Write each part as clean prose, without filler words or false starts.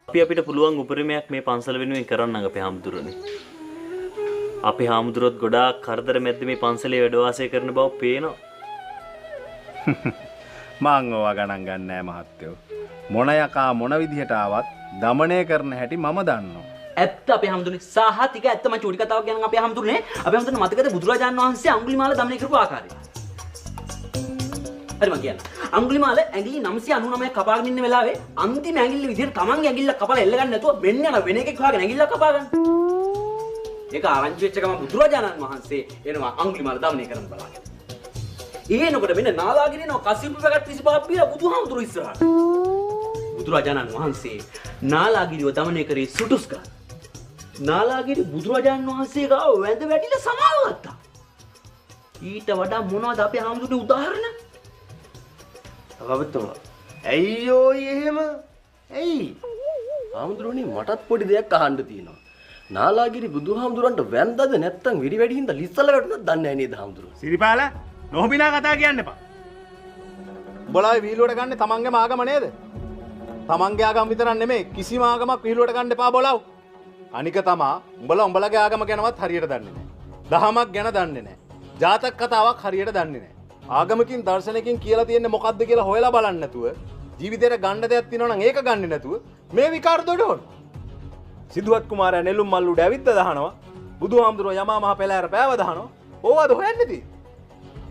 අපි අපිට පුළුවන් උපරිමයක් මේ පන්සල වෙනුවෙන් කරන්න අපේ හාමුදුරනේ. අපේ හාමුදුරුවොත් ගොඩාක් කරදර මැද්ද මේ පන්සලේ වැඩ වාසය කරන බව පේනවා. මං ඕවා ගණන් ගන්න නෑ මහත්තයෝ. මොන යකා මොන විදිහට ආවත් দমনය කරන හැටි මම දන්නවා. ඇත්ත අපේ හැමතුනේ සාහතික ඇත්ත මම චූටි කතාවක් කියනවා අපේ හැමතුනේ මතකද බුදුරජාණන් වහන්සේ අඟුලිමාල দমনය කරපු ආකාරය. හරි මම කියන්න. අඟුලිමාල ඇඟිලි 999ක් කපාගෙන ඉන්න වෙලාවේ අන්තිම ඇඟිල්ල විදිහට තමන්ගේ ඇඟිල්ල කපලා එල්ල ගන්න නැතුව මෙන්න යන වෙන එකෙක් හොයාගෙන ඇඟිල්ල කපා ගන්න. ඒක ආරංචි වෙච්ච ගමන් බුදුරජාණන් වහන්සේ එනවා අඟුලිමාල দমনය කරන්න බලාගෙන. ඒනකොට මෙන්න නාලාගිරිනෝ කසිප්පු පැකට් 25ක් බීලා බුදුහාමුදුරුවෝ ඉස්සරහට. බුදුරජාණන් වහන්සේ නාලාගිරිව দমনය කරේ සුටුස් ගන්න. නාලාගිරි බුදුරජාණන් වහන්සේ ගාව වැඳ වැටිලා සමාව ගත්තා. ඊට වඩා මොනවද අපේ හාමුදුරනේ උදාහරණ? අවබෝධ ඇයියෝ එහෙම? ඇයි? හාමුදුරනේ මටත් පොඩි දෙයක් අහන්න තියෙනවා. නාලාගිරි බුදුහාමුදුරන්ට වැඳද නැත්තම් විරි වැඩි හින්දා ලිස්සල වැටුණාද දන්නේ නැහැ නේද හාමුදුරුවෝ? සිරිපාල නොහොබිනා කතා කියන්න එපා. උඹලා වීලුවට ගන්න තමන්ගේම ආගම නේද? තමන්ගේ ආගම විතරක් නෙමෙයි කිසිම ආගමක් වීලුවට ගන්න එපා බොලව්. අනික තමා උඹලගේ ආගම ගැනවත් හරියට දන්නේ නැහැ. දහමක් ගැන දන්නේ නැහැ. ජාතක කතාවක් හරියට දන්නේ නැහැ. ආගමකින් දර්ශනයකින් කියලා තියෙන්නේ මොකද්ද කියලා හොයලා බලන්න නැතුව ජීවිතේට ගන්න දෙයක් තියෙනවා නම් ඒක ගන්නෙ නැතුව මේ විකාර දොඩවන. සිද්ධාර්ථ කුමාරයා නෙළුම් මල් උඩ ඇවිත් දහනවා. බුදුහාමුදුරුවෝ යමා මහ පෙළෑර පෑව දහනවා. ඕවද හොයන්නේ තියෙන්නේ?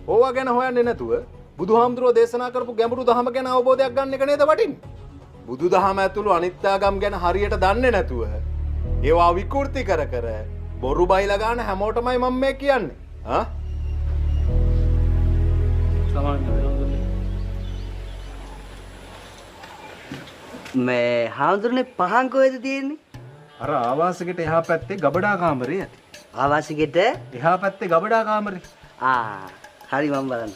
ඕවා ගැන හොයන්නේ නැතුව බුදුහාමුදුරුවෝ දේශනා කරපු ගැඹුරු දහම ගැන අවබෝධයක් ගන්න එක නේද වටින්නේ? බුදුදහම ඇතුළු අනිත් ආගම් ගැන හරියට දන්නේ නැතුව ඒවා විකෘති කර කර බොරු බයිලා ගන්න හැමෝටමයි මම මේ කියන්නේ. ආ? මේ හාමුදුරනේ පහන් කොහෙද තියෙන්නේ? අර ආවාසයකට එහා පැත්තේ ගබඩා කාමරේ ඇති. ආවාසිකෙට එහා පැත්තේ ගබඩා කාමරේ. හරි මම බලන්න.